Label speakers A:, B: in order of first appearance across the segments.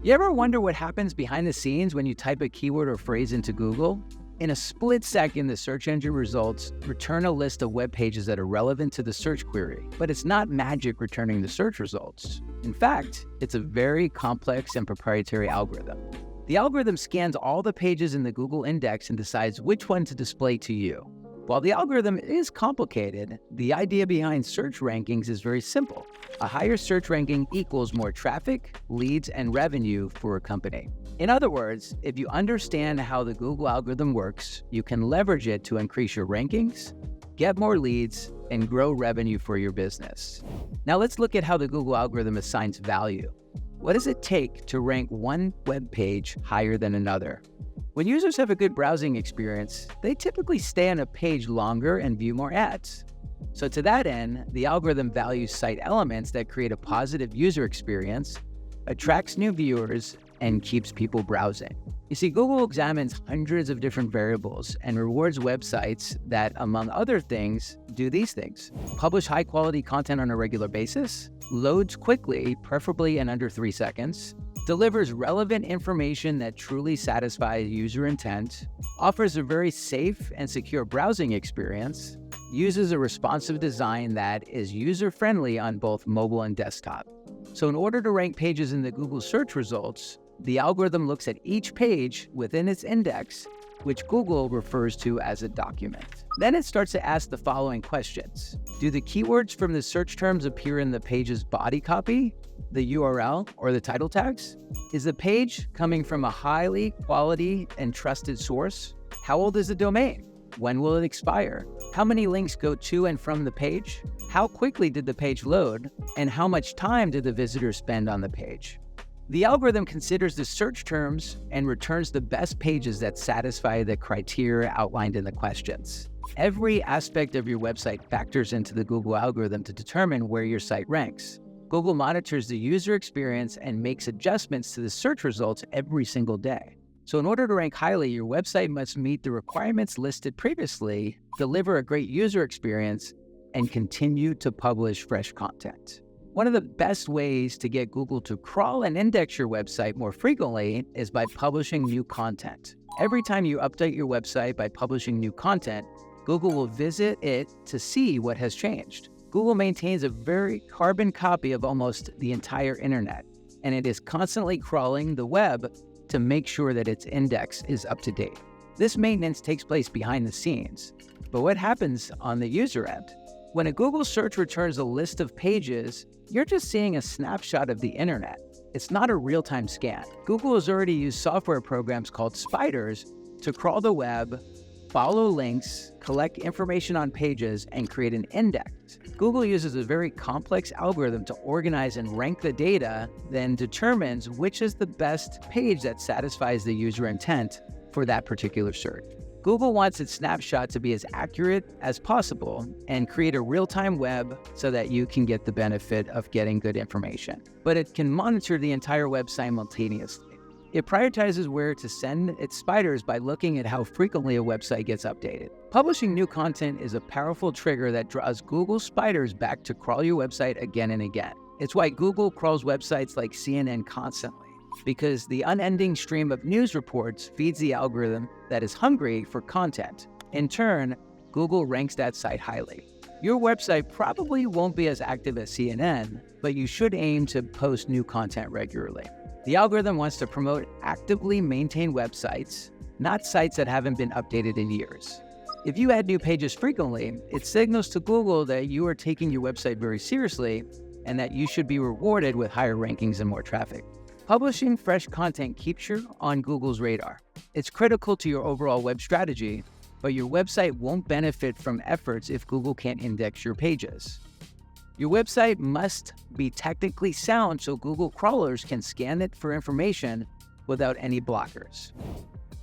A: You ever wonder what happens behind the scenes when you type a keyword or phrase into Google? In a split second, the search engine results return a list of web pages that are relevant to the search query, but it's not magic returning the search results. In fact, it's a very complex and proprietary algorithm. The algorithm scans all the pages in the Google index and decides which one to display to you. While the algorithm is complicated, the idea behind search rankings is very simple. A higher search ranking equals more traffic, leads, and revenue for a company. In other words, if you understand how the Google algorithm works, you can leverage it to increase your rankings, get more leads, and grow revenue for your business. Now let's look at how the Google algorithm assigns value. What does it take to rank one web page higher than another? When users have a good browsing experience, they typically stay on a page longer and view more ads. So to that end, the algorithm values site elements that create a positive user experience, attracts new viewers, and keeps people browsing. You see, Google examines hundreds of different variables and rewards websites that, among other things, do these things: publish high-quality content on a regular basis, loads quickly, preferably in under 3 seconds, delivers relevant information that truly satisfies user intent, offers a very safe and secure browsing experience, uses a responsive design that is user-friendly on both mobile and desktop. So in order to rank pages in the Google search results, the algorithm looks at each page within its index, which Google refers to as a document. Then it starts to ask the following questions. Do the keywords from the search terms appear in the page's body copy, the URL, or the title tags? Is the page coming from a highly quality and trusted source? How old is the domain? When will it expire? How many links go to and from the page? How quickly did the page load? And how much time did the visitor spend on the page? The algorithm considers the search terms and returns the best pages that satisfy the criteria outlined in the questions. Every aspect of your website factors into the Google algorithm to determine where your site ranks. Google monitors the user experience and makes adjustments to the search results every single day. So in order to rank highly, your website must meet the requirements listed previously, deliver a great user experience, and continue to publish fresh content. One of the best ways to get Google to crawl and index your website more frequently is by publishing new content. Every time you update your website by publishing new content, Google will visit it to see what has changed. Google maintains a very carbon copy of almost the entire internet, and it is constantly crawling the web to make sure that its index is up to date. This maintenance takes place behind the scenes, but what happens on the user end? When a Google search returns a list of pages, you're just seeing a snapshot of the internet. It's not a real-time scan. Google has already used software programs called spiders to crawl the web, follow links, collect information on pages, and create an index. Google uses a very complex algorithm to organize and rank the data, then determines which is the best page that satisfies the user intent for that particular search. Google wants its snapshot to be as accurate as possible and create a real-time web so that you can get the benefit of getting good information. But it can monitor the entire web simultaneously. It prioritizes where to send its spiders by looking at how frequently a website gets updated. Publishing new content is a powerful trigger that draws Google spiders back to crawl your website again and again. It's why Google crawls websites like CNN constantly, because the unending stream of news reports feeds the algorithm that is hungry for content. In turn, Google ranks that site highly. Your website probably won't be as active as CNN, but you should aim to post new content regularly. The algorithm wants to promote actively maintained websites, not sites that haven't been updated in years. If you add new pages frequently, it signals to Google that you are taking your website very seriously and that you should be rewarded with higher rankings and more traffic. Publishing fresh content keeps you on Google's radar. It's critical to your overall web strategy, but your website won't benefit from efforts if Google can't index your pages. Your website must be technically sound so Google crawlers can scan it for information without any blockers.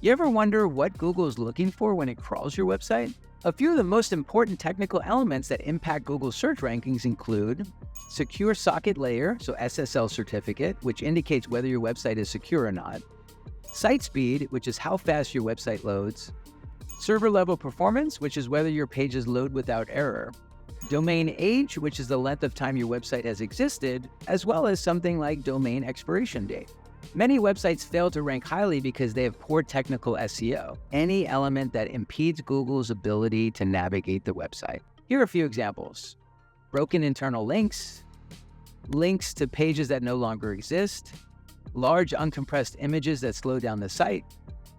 A: You ever wonder what Google is looking for when it crawls your website? A few of the most important technical elements that impact Google search rankings include secure socket layer, so SSL certificate, which indicates whether your website is secure or not, site speed, which is how fast your website loads, server level performance, which is whether your pages load without error, domain age, which is the length of time your website has existed, as well as something like domain expiration date. Many websites fail to rank highly because they have poor technical SEO, any element that impedes Google's ability to navigate the website. Here are a few examples. Broken internal links, links to pages that no longer exist, large uncompressed images that slow down the site.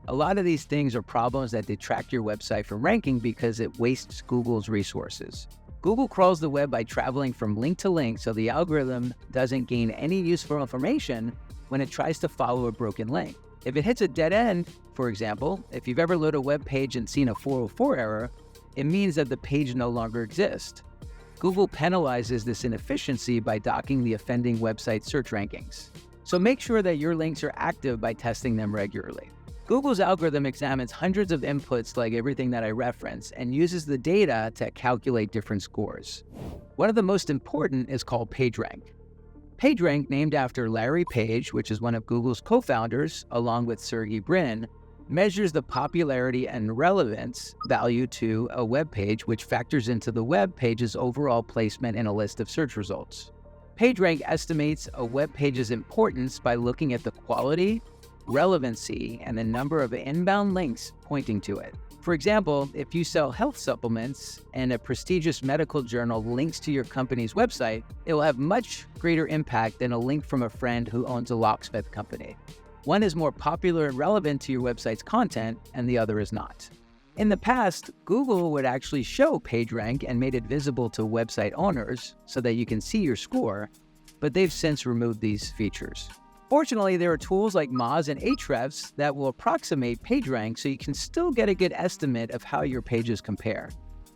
A: A lot of these things are problems that detract your website from ranking because it wastes Google's resources. Google crawls the web by traveling from link to link, so the algorithm doesn't gain any useful information when it tries to follow a broken link. If it hits a dead end, for example, if you've ever loaded a web page and seen a 404 error, it means that the page no longer exists. Google penalizes this inefficiency by docking the offending website search rankings. So make sure that your links are active by testing them regularly. Google's algorithm examines hundreds of inputs like everything that I referenced and uses the data to calculate different scores. One of the most important is called PageRank. PageRank, named after Larry Page, which is one of Google's co-founders, along with Sergey Brin, measures the popularity and relevance value to a web page, which factors into the web page's overall placement in a list of search results. PageRank estimates a web page's importance by looking at the quality, relevancy, and the number of inbound links pointing to it. For example, if you sell health supplements and a prestigious medical journal links to your company's website, it will have much greater impact than a link from a friend who owns a locksmith company. One is more popular and relevant to your website's content, and the other is not. In the past, Google would actually show PageRank and made it visible to website owners so that you can see your score, but they've since removed these features. Fortunately, there are tools like Moz and Ahrefs that will approximate PageRank so you can still get a good estimate of how your pages compare.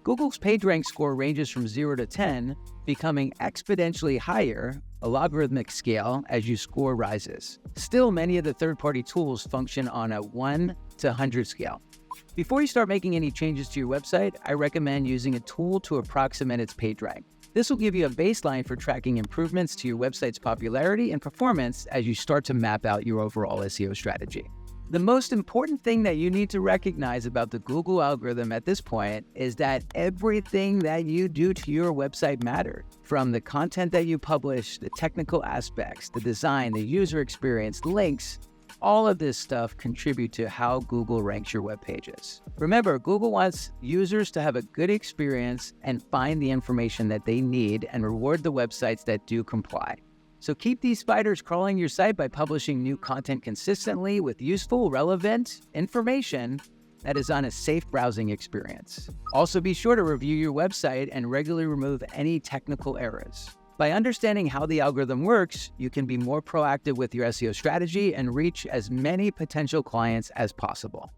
A: Google's PageRank score ranges from 0 to 10, becoming exponentially higher, a logarithmic scale, as your score rises. Still, many of the third-party tools function on a 1 to 100 scale. Before you start making any changes to your website, I recommend using a tool to approximate its PageRank. This will give you a baseline for tracking improvements to your website's popularity and performance as you start to map out your overall SEO strategy. The most important thing that you need to recognize about the Google algorithm at this point is that everything that you do to your website matters. From the content that you publish, the technical aspects, the design, the user experience, links, all of this stuff contribute to how Google ranks your web pages. Remember, Google wants users to have a good experience and find the information that they need and reward the websites that do comply. So keep these spiders crawling your site by publishing new content consistently with useful, relevant information that is on a safe browsing experience. Also, be sure to review your website and regularly remove any technical errors. By understanding how the algorithm works, you can be more proactive with your SEO strategy and reach as many potential clients as possible.